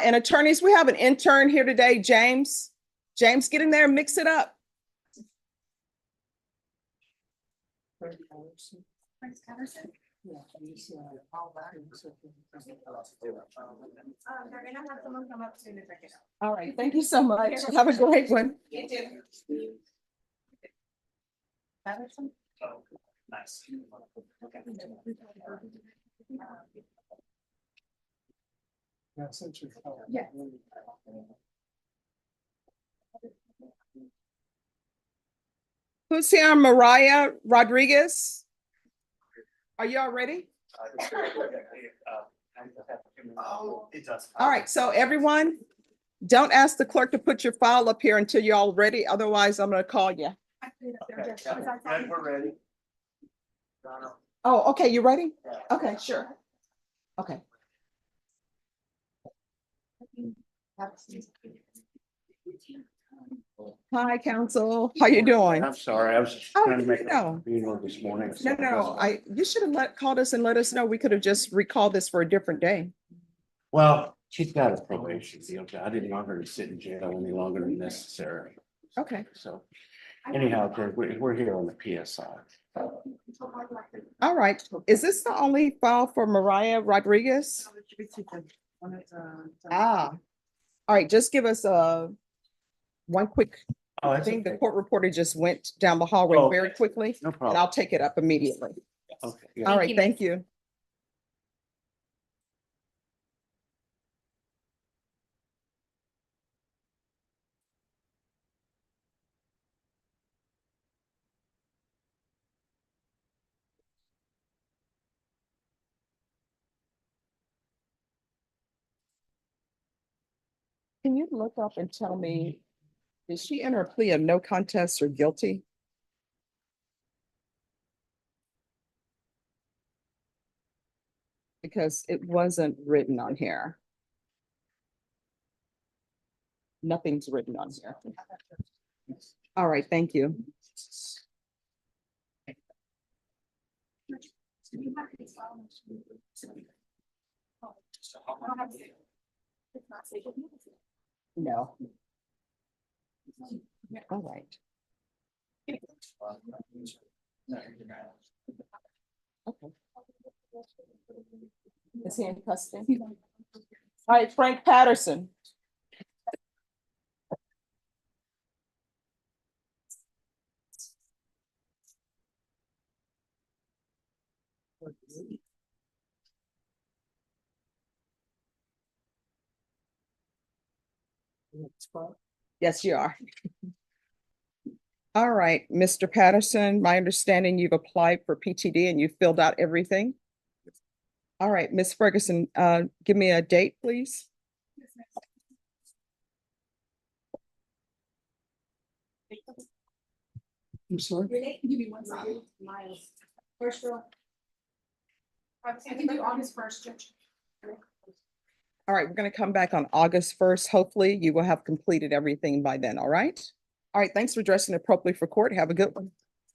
And attorneys, we have an intern here today, James. James, get in there and mix it up. They're gonna have someone come up soon as I get out. All right, thank you so much. Have a great one. You too. Patterson? Oh, nice. Yeah. Who's here? Mariah Rodriguez? Are you all ready? Oh, it does. All right, so everyone, don't ask the clerk to put your file up here until you're all ready. Otherwise, I'm gonna call you. Okay, good, we're ready. Oh, okay, you ready? Okay, sure. Okay. Hi, counsel. How you doing? I'm sorry, I was just Oh, trying to make no. a funeral this morning. No, you should have called us and let us know. We could have just recalled this for a different day. Well, she's got a probation deal. I didn't want her to sit in jail any longer than necessary. Okay, So anyhow, we're here on the PSI. all right. Is this the only file for Mariah Rodriguez? Ah, all right, just give us one quick Oh, that's thing. The okay. court reporter just went down the hallway Oh, very quickly, No and problem. I'll take it up immediately. Okay. yeah. All right, thank you. Can you look up and tell me, did she enter a plea of no contest or guilty? Because it wasn't written on here. Nothing's written on here. All right, thank you. No. All right. Okay. Is he in custody? All right, Frank Patterson. Yes, you are. All right, Mr. Patterson, my understanding you've applied for PTD and you filled out everything. All right, Ms. Ferguson, give me a date, please. I'm sorry. Your name, give me one second. Miles. First row. I can do August 1st, Judge. All right, we're going to come back on August 1st. Hopefully you will have completed everything by then, all right? All right, thanks for dressing appropriately for court. Have a good one.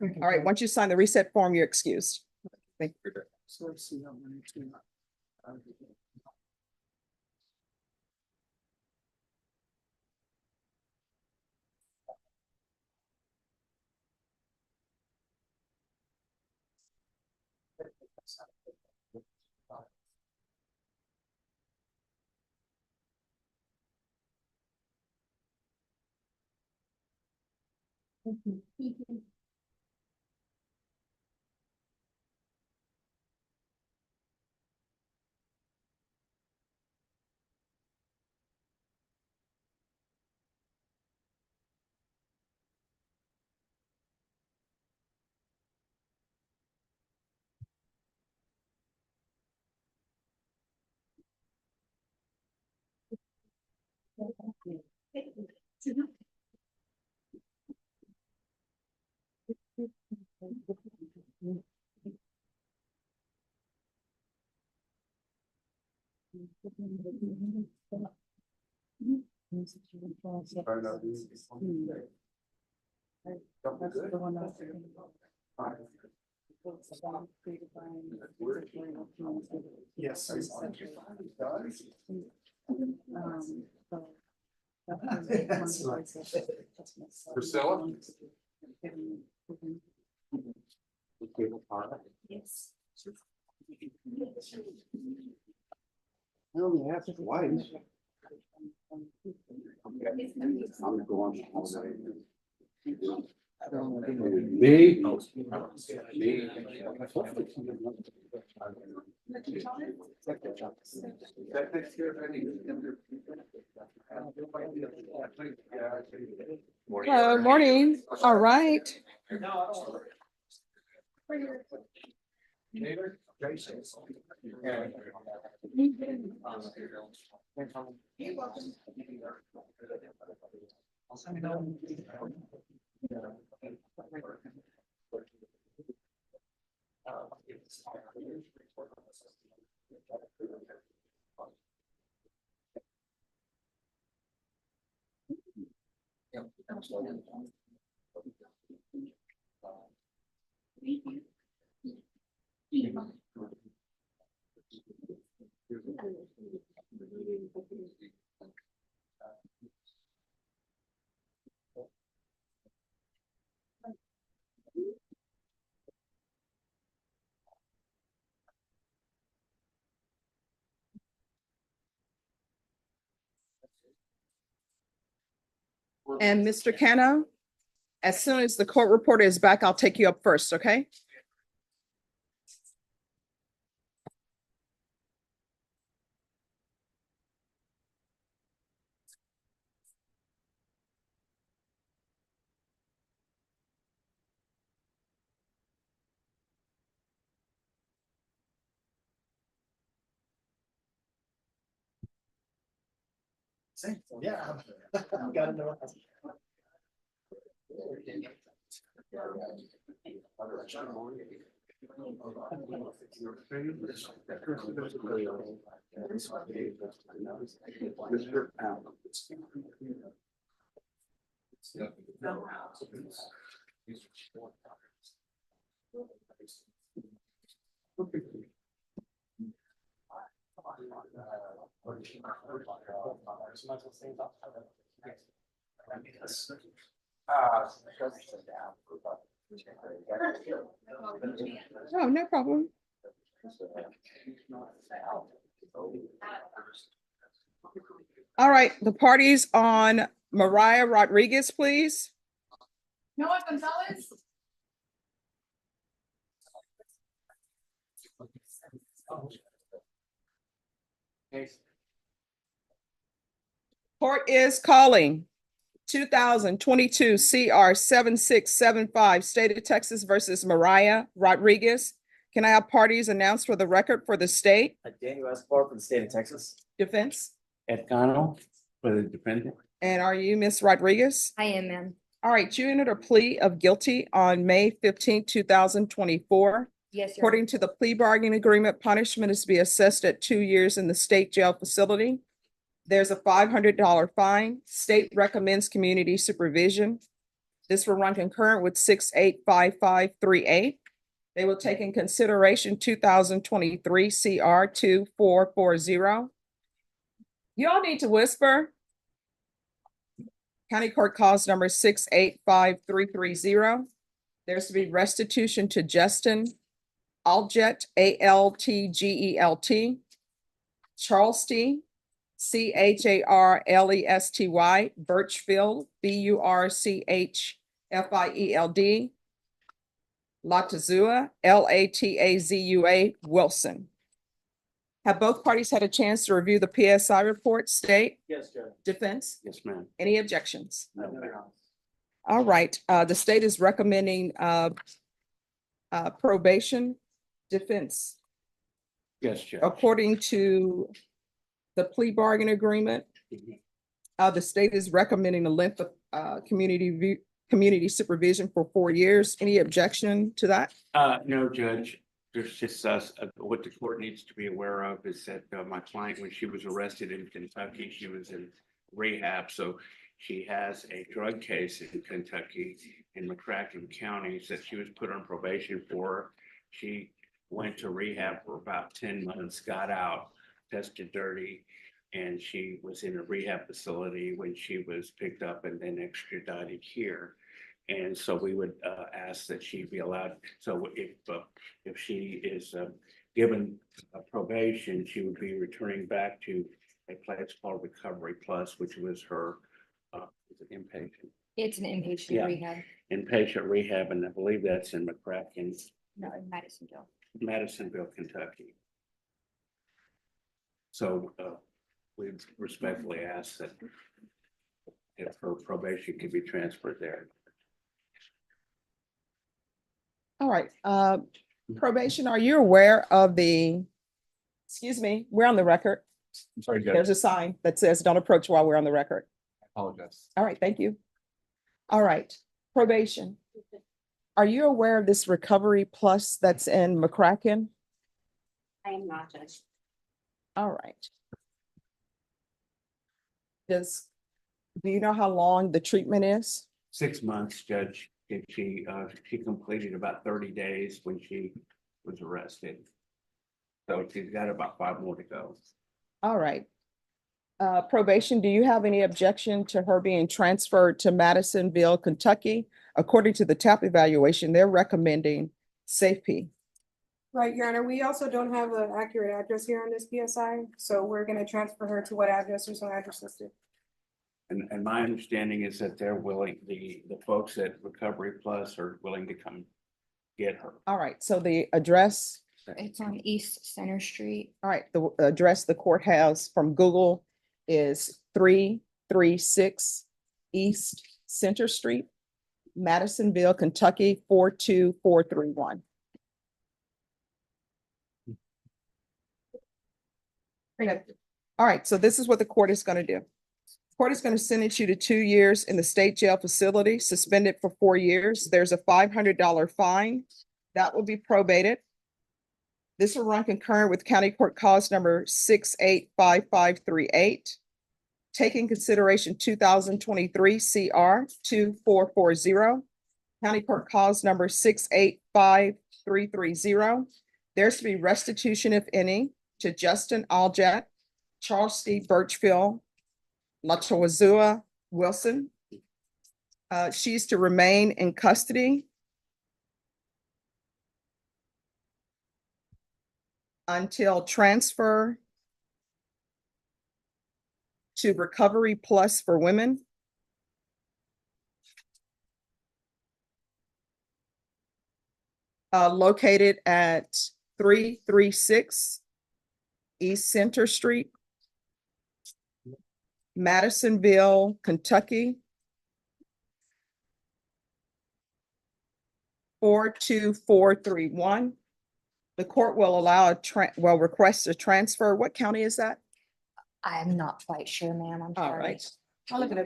All right, once you sign the reset form, you're excused. Thank you. So let's see how many. Yes. Priscilla? Yes. I only have twice. I'm going holiday. Me? Me? Morning. All right. And Mr. Cano, as soon as the court reporter is back, I'll take you up first, okay? Yeah. Gotta know. Mr. Allen. Oh, no problem. All right, the parties on Mariah Rodriguez, please. Noah Gonzalez. Court is calling 2022 CR 7675, State of Texas versus Mariah Rodriguez. Can I have parties announced for the record for the state? Daniel Escobar from the state of Texas. Defense. Ed Connell for the defendant. And are you Miss Rodriguez? I am, ma'am. All right, you entered a plea of guilty on May 15, 2024. Yes, Your Honor. According to the plea bargaining agreement, punishment is to be assessed at 2 years in the state jail facility. There's a $500 fine. State recommends community supervision. This will run concurrent with 685538. They will take in consideration 2023 CR 2440. You all need to whisper. County Court cause number 685330. There's to be restitution to Justin Alget, ALTGELT, Charlesty, CHARLESTY, Birchfield, BURCHFIELD, Latazua, LATAZUA, Wilson. Have both parties had a chance to review the PSI report? State, Yes, Judge. defense, Yes, ma'am. any objections? No. All right, the state is recommending probation, defense. Yes, Judge. According to the plea bargain agreement, the state is recommending a length of community supervision for 4 years. Any objection to that? No, Judge. There's just what the court needs to be aware of is that my client, when she was arrested in Kentucky, she was in rehab. So she has a drug case in Kentucky in McCracken County that she was put on probation for. She went to rehab for about 10 months, got out, tested dirty, and she was in a rehab facility when she was picked up and then extradited here. And so we would ask that she be allowed, so if she is given a probation, she would be returning back to a place called Recovery Plus, which was her inpatient. It's an inpatient Yeah. rehab, Inpatient rehab, and I believe that's in McCracken, no, in Madisonville. Madisonville, Kentucky. So we respectfully ask that if her probation could be transferred there. All right, probation, are you aware of excuse me, we're on the record. I'm sorry, Judge. There's a sign that says don't approach while we're on the record. I apologize. All right, thank you. All right, probation. Are you aware of this Recovery Plus that's in McCracken? I am not, Judge. All right. Do you know how long the treatment is? 6 months, Judge, and she completed about 30 days when she was arrested. So she's got about 5 more to go. All right. Probation, do you have any objection to her being transferred to Madisonville, Kentucky? According to the TAP evaluation, they're recommending safety. Right, Your Honor, we also don't have an accurate address here on this PSI, so we're gonna transfer her to what address. There's no address listed. And my understanding is that they're willing, the folks at Recovery Plus are willing to come get her. All right, so the address, It's on East Center Street. all right, the address the court has from Google is 336 East Center Street, Madisonville, Kentucky, 42431. All right, so this is what the court is going to do. Court is going to sentence you to 2 years in the state jail facility, suspended for 4 years. There's a $500 fine that will be probated. This will run concurrent with County Court Cause number 685538. Taking consideration 2023 CR 2440. County Court Cause number 685330. There's to be restitution, if any, to Justin Aljat, Charles D. Birchfield, Lachawazua Wilson. She's to remain in custody until transfer to Recovery Plus for women. Located at 336 East Center Street, Madisonville, Kentucky, 42431. The court will allow request a transfer. What county is that? I am not quite sure, ma'am. I'm All sorry. right. I'll look it up.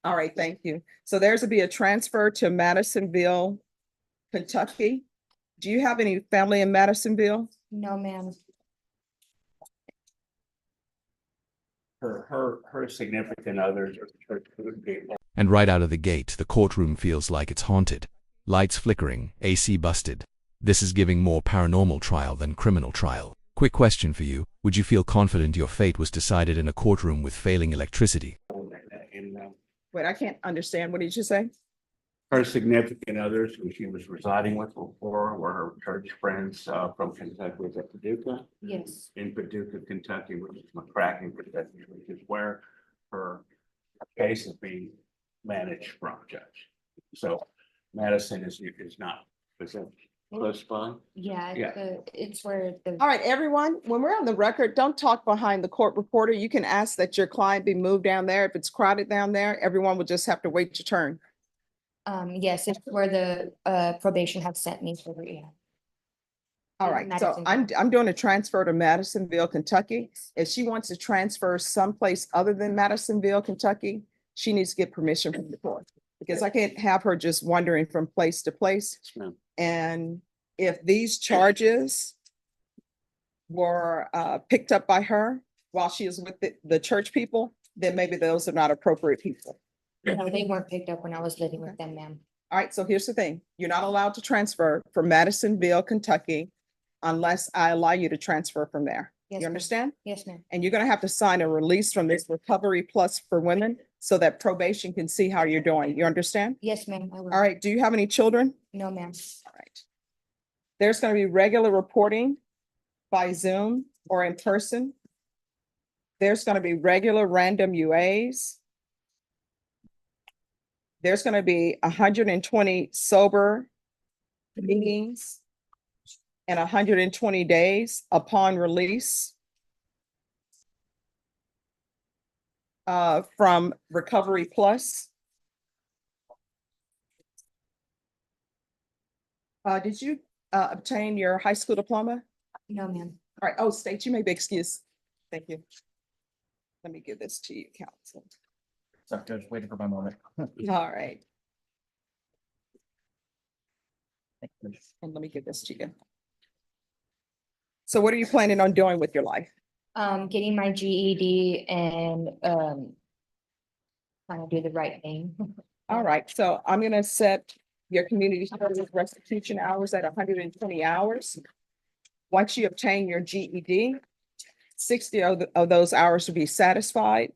All right, thank you. So there's to be a transfer to Madisonville, Kentucky. Do you have any family in Madisonville? No, ma'am. Her significant others are church people. And right out of the gate, the courtroom feels like it's haunted. Lights flickering, AC busted. This is giving more paranormal trial than criminal trial. Quick question for you. Would you feel confident your fate was decided in a courtroom with failing electricity? And Wait, I can't understand. What did you say? her significant others who she was residing with before were her church friends from Kentucky. Was it Paducah? Yes. In Paducah, Kentucky, which is McCracken, Kentucky, which is where her case is being managed from, Judge. So Madison is not, is it close by? Yeah, Yeah. it's where the. All right, everyone, when we're on the record, don't talk behind the court reporter. You can ask that your client be moved down there. If it's crowded down there, everyone will just have to wait your turn. Yes, it's where the probation have sent me for rehab. All In right, so Madisonville. I'm doing a transfer to Madisonville, Kentucky. If she wants to transfer someplace other than Madisonville, Kentucky, she needs to get permission from the court. Because I can't have her just wandering from place to place. Yes, ma'am. And if these charges were picked up by her while she is with the church people, then maybe those are not appropriate people. No, they weren't picked up when I was living with them, ma'am. All right, so here's the thing. You're not allowed to transfer from Madisonville, Kentucky unless I allow you to transfer from there. Yes, You ma'am. understand? Yes, ma'am. And you're gonna have to sign a release from this Recovery Plus for women so that probation can see how you're doing. You understand? Yes, ma'am, I will. All right, do you have any children? No, ma'am. All right. There's gonna be regular reporting by Zoom or in person. There's gonna be regular random UAs. There's gonna be 120 sober meetings and 120 days upon release from Recovery Plus. Did you obtain your high school diploma? No, ma'am. All right, oh, State, you may be excused. Thank you. Let me give this to you, counsel. Sorry, Judge, waiting for my moment. All right, and let me give this to you. So what are you planning on doing with your life? Getting my GED and, trying to do the right thing. All right, so I'm gonna set your community service restitution hours at 120 hours. Once you obtain your GED, 60 of those hours will be satisfied.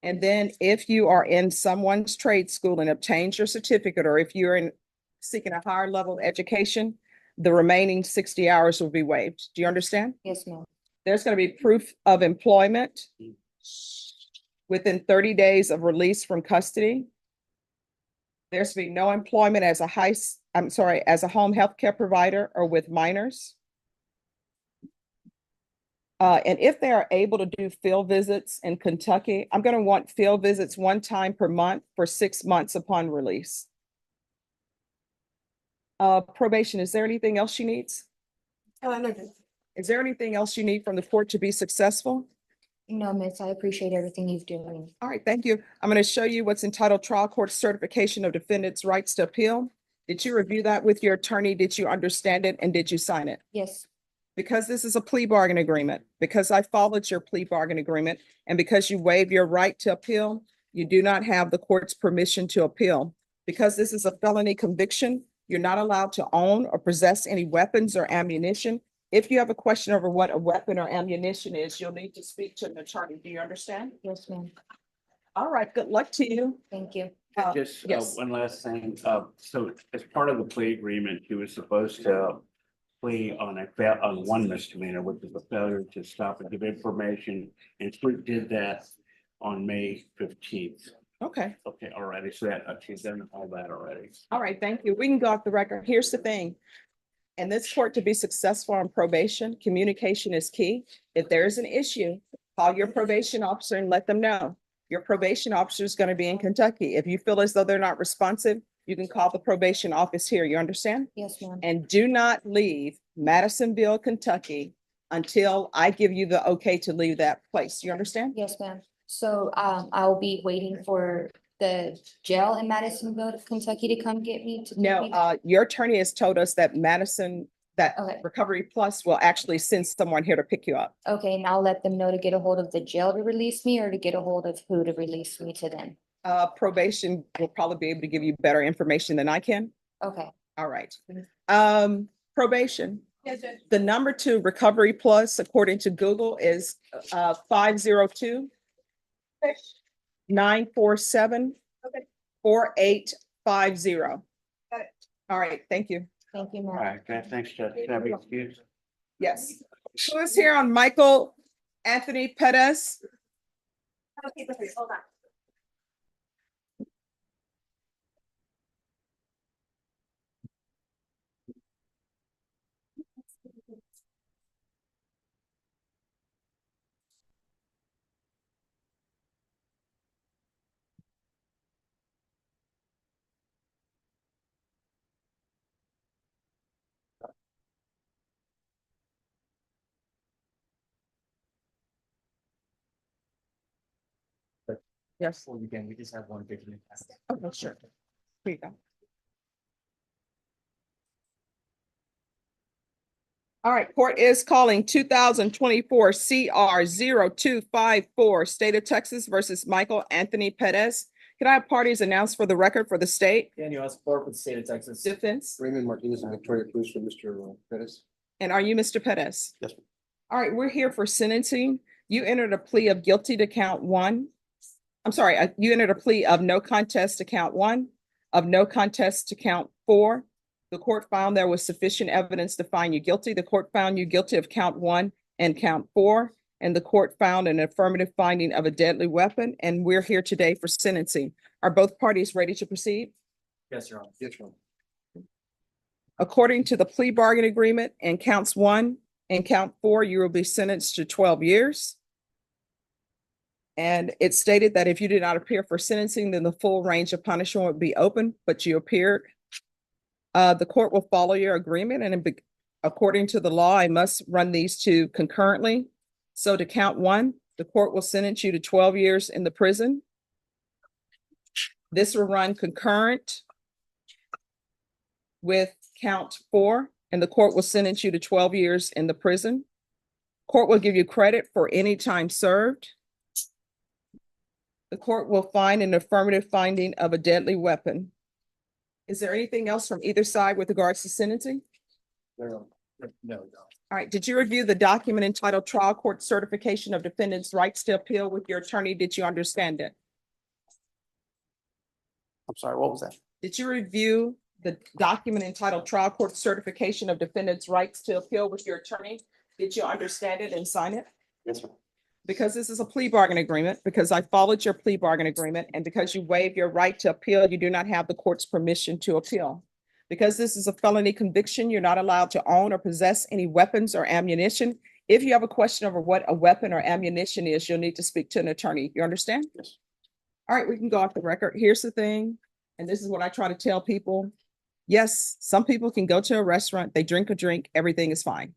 And then if you are in someone's trade school and obtains your certificate, or if you're seeking a higher level of education, the remaining 60 hours will be waived. Do you understand? Yes, ma'am. There's going to be proof of employment within 30 days of release from custody. There's to be no employment as a as a home health care provider or with minors. And if they are able to do field visits in Kentucky, I'm going to want field visits one time per month for 6 months upon release. Probation, is there anything else she needs? No, Judge. Is there anything else you need from the court to be successful? No, miss, I appreciate everything you've doing. All right, thank you. I'm going to show you what's entitled Trial Court Certification of Defendant's Rights to Appeal. Did you review that with your attorney? Did you understand it and did you sign it? Yes, Because this is a plea bargain agreement, because I followed your plea bargain agreement, and because you waive your right to appeal, you do not have the court's permission to appeal. Because this is a felony conviction, you're not allowed to own or possess any weapons or ammunition. If you have a question over what a weapon or ammunition is, you'll need to speak to an attorney. Do you understand? yes, ma'am. All right, good luck to you. Thank you. Just yes. one last thing. So as part of the plea agreement, he was supposed to plea on on one misdemeanor, which is a failure to stop and give information. And she did that on May 15th. Okay, Okay, already. So that she's done all that already. all right, thank you. We can go off the record. Here's the thing. In this court, to be successful on probation, communication is key. If there is an issue, call your probation officer and let them know. Your probation officer is going to be in Kentucky. If you feel as though they're not responsive, you can call the probation office here. You understand? Yes, ma'am. And do not leave Madisonville, Kentucky until I give you the okay to leave that place. You understand? Yes, ma'am. So, I'll be waiting for the jail in Madisonville, Kentucky to come get me to. No, your attorney has told us that Okay. Recovery Plus will actually send someone here to pick you up. Okay, and I'll let them know to get a hold of the jail to release me or to get a hold of who to release me to them. Probation will probably be able to give you better information than I can. Okay, All right. Probation, Yes, Judge. the number to Recovery Plus, according to Google, is 502 947 Okay. 4850. Got it. All right, thank you. thank you, All ma'am. right, okay, thanks, Judge. Can I be excused? Yes. Who is here on Michael Anthony Perez? Okay, hold on. Yes. Before we begin, we just have one video. Okay, sure. Here you go. All right, court is calling 2024 CR 0254, State of Texas versus Michael Anthony Perez. Can I have parties announced for the record for the state Daniel Escobar for the state of Texas. defense? Raymond Martinez and Victoria Cruz for Mr. Pettis. And are you Mr. Pettis? Yes, ma'am. All right, we're here for sentencing. You entered a plea of guilty to count one. I'm sorry, you entered a plea of no contest to count one, of no contest to count four. The court found there was sufficient evidence to find you guilty. The court found you guilty of count one and count four, and the court found an affirmative finding of a deadly weapon, and we're here today for sentencing. Are both parties ready to proceed? Yes, Your Honor. Yes, ma'am. According to the plea bargain agreement and counts one and count four, you will be sentenced to 12 years. And it stated that if you did not appear for sentencing, then the full range of punishment would be open, but you appeared. The court will follow your agreement, and according to the law, I must run these two concurrently. So to count one, the court will sentence you to 12 years in the prison. This will run concurrent with count four, and the court will sentence you to 12 years in the prison. Court will give you credit for any time served. The court will find an affirmative finding of a deadly weapon. Is there anything else from either side with regards to sentencing? No, no. All right, did you review the document entitled Trial Court Certification of Defendant's Rights to Appeal with your attorney? Did you understand it? I'm sorry, what was that? Did you review the document entitled Trial Court Certification of Defendant's Rights to Appeal with your attorney? Did you understand it and sign it? Yes, ma'am. Because this is a plea bargain agreement, because I followed your plea bargain agreement, and because you waive your right to appeal, you do not have the court's permission to appeal. Because this is a felony conviction, you're not allowed to own or possess any weapons or ammunition. If you have a question over what a weapon or ammunition is, you'll need to speak to an attorney. You understand? Yes. All right, we can go off the record. Here's the thing, and this is what I try to tell people. Yes, some people can go to a restaurant, they drink a drink, everything is fine.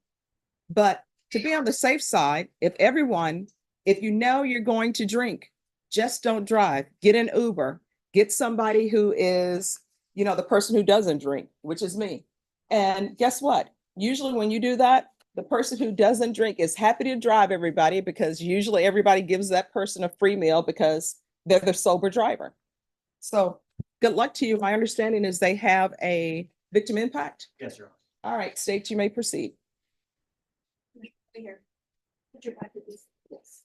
But to be on the safe side, if you know you're going to drink, just don't drive. Get an Uber. Get somebody who is, the person who doesn't drink, which is me. And guess what? Usually when you do that, the person who doesn't drink is happy to drive everybody, because usually everybody gives that person a free meal because they're the sober driver. So good luck to you. My understanding is they have a victim impact. Yes, Your Honor. All right, state, you may proceed. Here. Put your back to this. Yes.